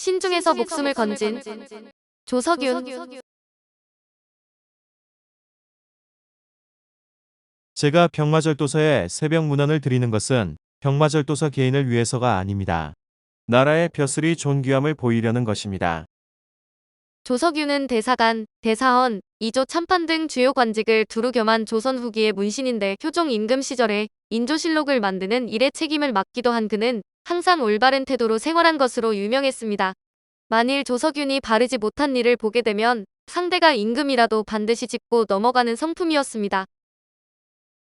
신중에서 목숨을 건진 조석윤. 제가 병마절도사에 새벽 문안을 드리는 것은 병마절도사 개인을 위해서가 아닙니다. 나라의 벼슬이 존귀함을 보이려는 것입니다. 조석윤은 대사관, 대사헌, 이조 참판 등 주요 관직을 두루 겸한 조선 후기의 문신인데 효종 임금 시절에 인조실록을 만드는 일의 책임을 맡기도 한 그는 항상 올바른 태도로 생활한 것으로 유명했습니다. 만일 조석윤이 바르지 못한 일을 보게 되면 상대가 임금이라도 반드시 짚고 넘어가는 성품이었습니다.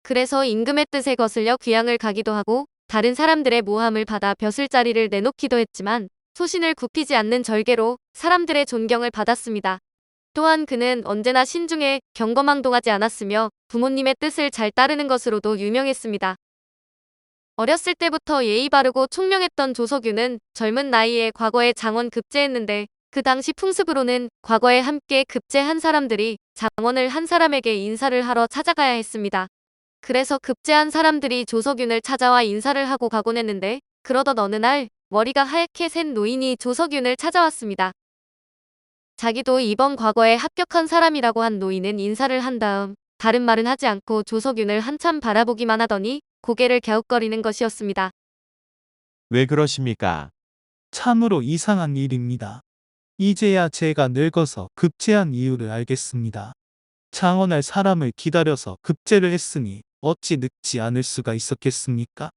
그래서 임금의 뜻에 거슬려 귀양을 가기도 하고 다른 사람들의 모함을 받아 벼슬자리를 내놓기도 했지만 소신을 굽히지 않는 절개로 사람들의 존경을 받았습니다. 또한 그는 언제나 신중에 경거망동하지 않았으며 부모님의 뜻을 잘 따르는 것으로도 유명했습니다. 어렸을 때부터 예의 바르고 총명했던 조석윤은 젊은 나이에 과거에 장원 급제했는데 그 당시 풍습으로는 과거에 함께 급제한 사람들이 장원을 한 사람에게 인사를 하러 찾아가야 했습니다. 그래서 급제한 사람들이 조석윤을 찾아와 인사를 하고 가곤 했는데 그러던 어느 날 머리가 하얗게 센 노인이 조석윤을 찾아왔습니다. 자기도 이번 과거에 합격한 사람이라고 한 노인은 인사를 한 다음 다른 말은 하지 않고 조석윤을 한참 바라보기만 하더니 고개를 갸웃거리는 것이었습니다. 왜 그러십니까? 참으로 이상한 일입니다. 이제야 제가 늙어서 급제한 이유를 알겠습니다. 장원할 사람을 기다려서 급제를 했으니 어찌 늙지 않을 수가 있었겠습니까?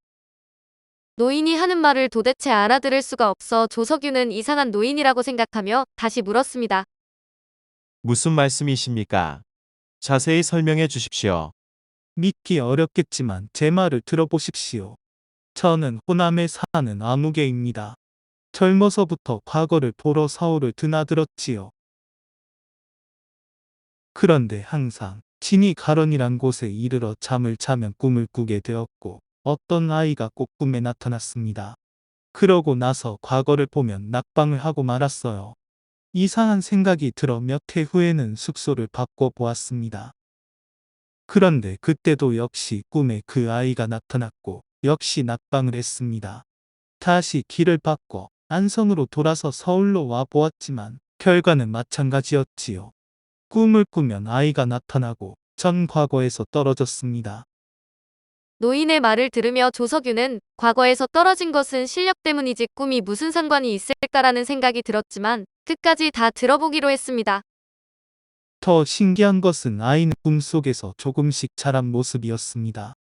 노인이 하는 말을 도대체 알아들을 수가 없어 조석윤은 이상한 노인이라고 생각하며 다시 물었습니다. 무슨 말씀이십니까? 자세히 설명해 주십시오. 믿기 어렵겠지만 제 말을 들어보십시오. 저는 호남에 사는 아무개입니다. 젊어서부터 과거를 보러 서울을 드나들었지요. 그런데 항상 진이 가론이란 곳에 이르러 잠을 자면 꿈을 꾸게 되었고 어떤 아이가 꼭 꿈에 나타났습니다. 그러고 나서 과거를 보면 낙방을 하고 말았어요. 이상한 생각이 들어 몇 해 후에는 숙소를 바꿔보았습니다. 그런데 그때도 역시 꿈에 그 아이가 나타났고 역시 낙방을 했습니다. 다시 길을 바꿔 안성으로 돌아서 서울로 와 보았지만 결과는 마찬가지였지요. 꿈을 꾸면 아이가 나타나고 전 과거에서 떨어졌습니다. 노인의 말을 들으며 조석윤은 과거에서 떨어진 것은 실력 때문이지 꿈이 무슨 상관이 있을까라는 생각이 들었지만 끝까지 다 들어보기로 했습니다. 더 신기한 것은 아이는 꿈속에서 조금씩 자란 모습이었습니다.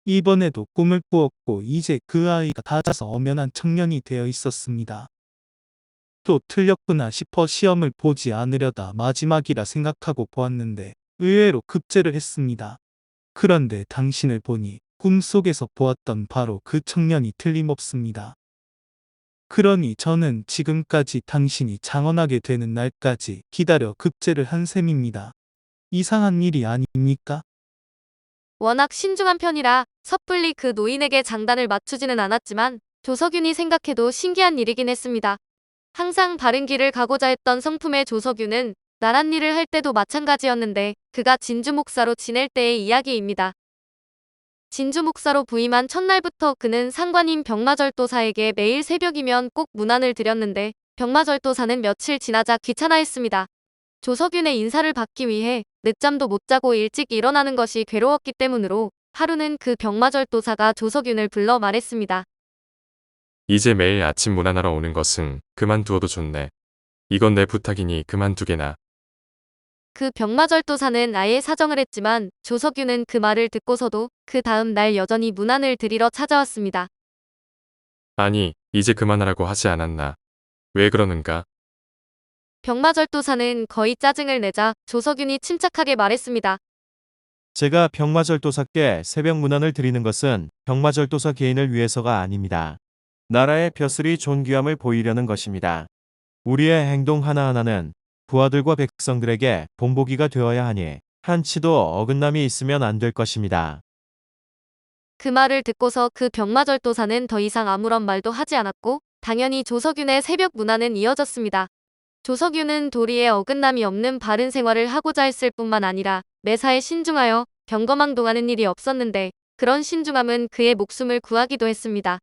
이번에도 꿈을 꾸었고 이제 그 아이가 다 자서 엄연한 청년이 되어 있었습니다. 또 틀렸구나 싶어 시험을 보지 않으려다 마지막이라 생각하고 보았는데 의외로 급제를 했습니다. 그런데 당신을 보니 꿈속에서 보았던 바로 그 청년이 틀림없습니다. 그러니 저는 지금까지 당신이 장원하게 되는 날까지 기다려 급제를 한 셈입니다. 이상한 일이 아닙니까? 워낙 신중한 편이라 섣불리 그 노인에게 장단을 맞추지는 않았지만 조석윤이 생각해도 신기한 일이긴 했습니다. 항상 바른 길을 가고자 했던 성품의 조석윤은 나란 일을 할 때도 마찬가지였는데 그가 진주 목사로 지낼 때의 이야기입니다. 진주 목사로 부임한 첫날부터 그는 상관인 병마절도사에게 매일 새벽이면 꼭 문안을 드렸는데 병마절도사는 며칠 지나자 귀찮아했습니다. 조석윤의 인사를 받기 위해 늦잠도 못 자고 일찍 일어나는 것이 괴로웠기 때문으로 하루는 그 병마절도사가 조석윤을 불러 말했습니다. 이제 매일 아침 문안하러 오는 것은 그만두어도 좋네. 이건 내 부탁이니 그만두게나. 그 병마절도사는 아예 사정을 했지만 조석윤은 그 말을 듣고서도 그 다음 날 여전히 문안을 드리러 찾아왔습니다. 아니, 이제 그만하라고 하지 않았나. 왜 그러는가? 병마절도사는 거의 짜증을 내자 조석윤이 침착하게 말했습니다. 제가 병마절도사께 새벽 문안을 드리는 것은 병마절도사 개인을 위해서가 아닙니다. 나라의 벼슬이 존귀함을 보이려는 것입니다. 우리의 행동 하나하나는 부하들과 백성들에게 본보기가 되어야 하니 한치도 어긋남이 있으면 안 될 것입니다. 그 말을 듣고서 그 병마절도사는 더 이상 아무런 말도 하지 않았고 당연히 조석윤의 새벽 문안은 이어졌습니다. 조석윤은 도리에 어긋남이 없는 바른 생활을 하고자 했을 뿐만 아니라 매사에 신중하여 경거망동하는 일이 없었는데 그런 신중함은 그의 목숨을 구하기도 했습니다.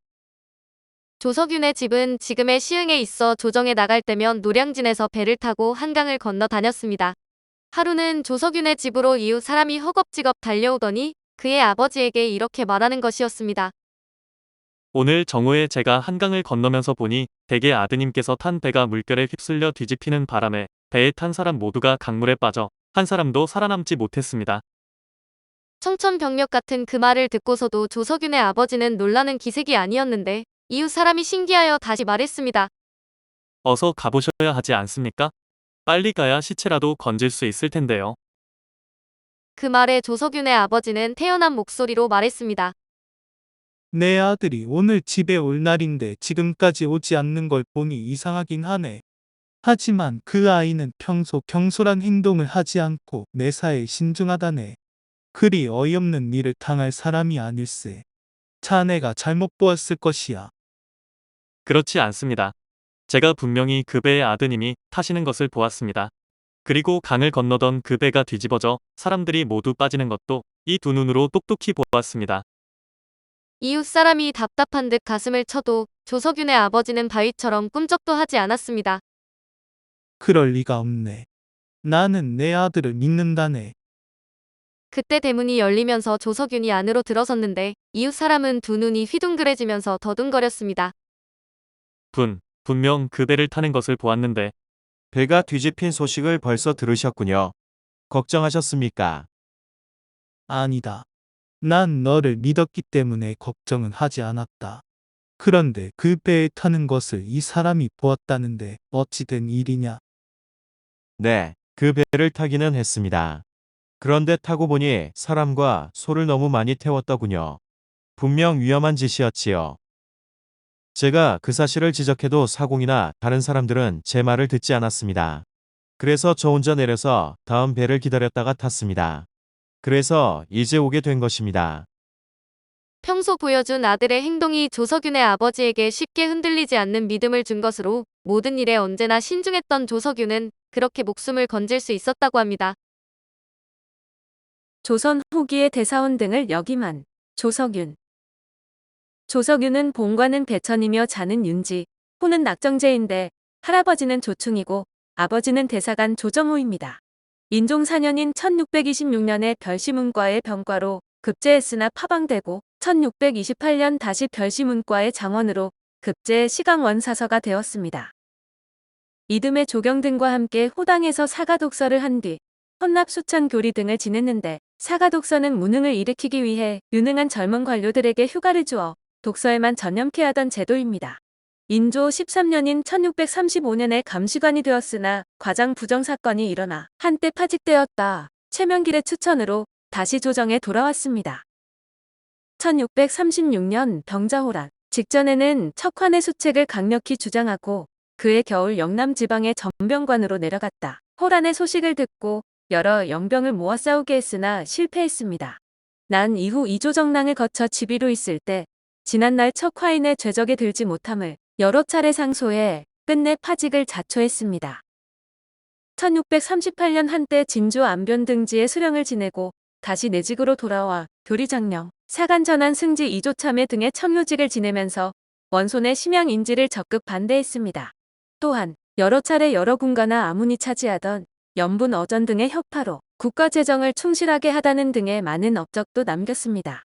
조석윤의 집은 지금의 시흥에 있어 조정에 나갈 때면 노량진에서 배를 타고 한강을 건너 다녔습니다. 하루는 조석윤의 집으로 이웃 사람이 허겁지겁 달려오더니 그의 아버지에게 이렇게 말하는 것이었습니다. 오늘 정오에 제가 한강을 건너면서 보니 댁의 아드님께서 탄 배가 물결에 휩쓸려 뒤집히는 바람에 배에 탄 사람 모두가 강물에 빠져 한 사람도 살아남지 못했습니다. 청천벽력 같은 그 말을 듣고서도 조석윤의 아버지는 놀라는 기색이 아니었는데 이웃 사람이 신기하여 다시 말했습니다. 어서 가보셔야 하지 않습니까? 빨리 가야 시체라도 건질 수 있을 텐데요. 그 말에 조석윤의 아버지는 태연한 목소리로 말했습니다. 내 아들이 오늘 집에 올 날인데 지금까지 오지 않는 걸 보니 이상하긴 하네. 하지만 그 아이는 평소 경솔한 행동을 하지 않고 매사에 신중하다네. 그리 어이없는 일을 당할 사람이 아닐세. 자네가 잘못 보았을 것이야. 그렇지 않습니다. 제가 분명히 그 배의 아드님이 타시는 것을 보았습니다. 그리고 강을 건너던 그 배가 뒤집어져 사람들이 모두 빠지는 것도 이 두 눈으로 똑똑히 보았습니다. 이웃 사람이 답답한 듯 가슴을 쳐도 조석윤의 아버지는 바위처럼 꿈쩍도 하지 않았습니다. 그럴 리가 없네. 나는 내 아들을 믿는다네. 그때 대문이 열리면서 조석윤이 안으로 들어섰는데 이웃 사람은 두 눈이 휘둥그레지면서 더듬거렸습니다. 분명 그 배를 타는 것을 보았는데 배가 뒤집힌 소식을 벌써 들으셨군요. 걱정하셨습니까? 아니다. 난 너를 믿었기 때문에 걱정은 하지 않았다. 그런데 그 배에 타는 것을 이 사람이 보았다는데 어찌 된 일이냐? 네, 그 배를 타기는 했습니다. 그런데 타고 보니 사람과 소를 너무 많이 태웠더군요. 분명 위험한 짓이었지요. 제가 그 사실을 지적해도 사공이나 다른 사람들은 제 말을 듣지 않았습니다. 그래서 저 혼자 내려서 다음 배를 기다렸다가 탔습니다. 그래서 이제 오게 된 것입니다. 평소 보여준 아들의 행동이 조석윤의 아버지에게 쉽게 흔들리지 않는 믿음을 준 것으로 모든 일에 언제나 신중했던 조석윤은 그렇게 목숨을 건질 수 있었다고 합니다. 조선 후기의 대사원 등을 역임한 조석윤. 조석윤은 본관은 배천이며 자는 윤지, 호는 낙정제인데 할아버지는 조충이고 아버지는 대사관 조정호입니다. 인종 4년인 1626년에 별시문과의 병과로 급제했으나 파방되고 1628년 다시 별시문과의 장원으로 급제 시강원사서가 되었습니다. 이듬해 조경 등과 함께 호당에서 사가독서를 한 뒤 헌납수천 교리 등을 지냈는데 사가독서는 무능을 일으키기 위해 유능한 젊은 관료들에게 휴가를 주어 독서에만 전념케 하던 제도입니다. 인조 13년인 1635년에 감시관이 되었으나 과장 부정 사건이 일어나 한때 파직되었다. 최명길의 추천으로 다시 조정에 돌아왔습니다. 1636년 병자호란 직전에는 척환의 수책을 강력히 주장하고 그해 겨울 영남 지방의 전병관으로 내려갔다. 호란의 소식을 듣고 여러 영병을 모아 싸우게 했으나 실패했습니다. 난 이후 이조정랑을 거쳐 지비로 있을 때 지난날 척화인의 죄적에 들지 못함을 여러 차례 상소해 끝내 파직을 자초했습니다. 1638년 한때 진주 안변 등지에 수령을 지내고 다시 내직으로 돌아와 교리장령, 사간전환 승지 이조참회 등의 청요직을 지내면서 원손의 심양 인지를 적극 반대했습니다. 또한 여러 차례 여러 군가나 아문이 차지하던 연분 어전 등의 혁파로 국가 재정을 충실하게 하다는 등의 많은 업적도 남겼습니다.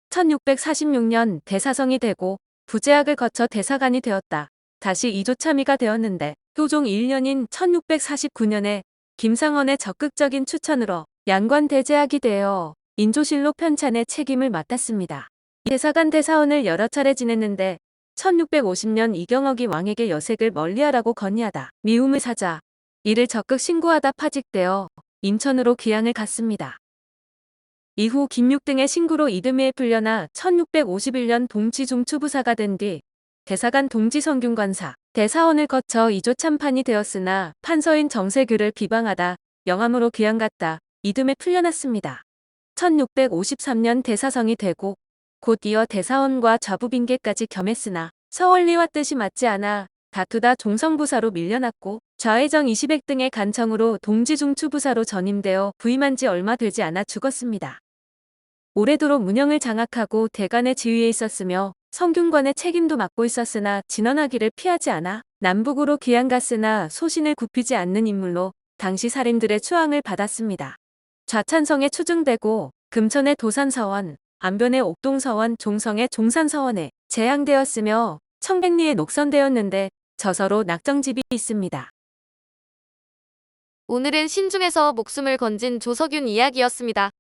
1646년 대사성이 되고 부제학을 거쳐 대사관이 되었다. 다시 이조참의가 되었는데 효종 1년인 1649년에 김상원의 적극적인 추천으로 양관 대제학이 되어 인조실록 편찬의 책임을 맡았습니다. 대사관 대사원을 여러 차례 지냈는데 1650년 이경억이 왕에게 여색을 멀리하라고 건의하다 미움을 사자 이를 적극 신고하다 파직되어 인천으로 귀향을 갔습니다. 이후 김육 등의 신구로 이듬해에 풀려나 1651년 동치중추부사가 된 뒤 대사관 동지성균관사, 대사원을 거쳐 이조 참판이 되었으나 판서인 정세규를 비방하다 영암으로 귀향갔다 이듬해 풀려났습니다. 1653년 대사성이 되고 곧 이어 대사원과 좌부빈계까지 겸했으나 서원리와 뜻이 맞지 않아 다투다 종성부사로 밀려났고 좌회정 이시백 등의 간청으로 동지중추부사로 전임되어 부임한 지 얼마 되지 않아 죽었습니다. 오래도록 문영을 장악하고 대간의 지위에 있었으며 성균관의 책임도 맡고 있었으나 진언하기를 피하지 않아 남북으로 귀양갔으나 소신을 굽히지 않는 인물로 당시 사림들의 추앙을 받았습니다. 좌찬성에 추증되고 금천의 도산서원, 안변의 옥동서원, 종성의 종산서원에 제향되었으며 청백리에 녹선되었는데 저서로 낙정집이 있습니다. 오늘은 신중에서 목숨을 건진 조석윤 이야기였습니다.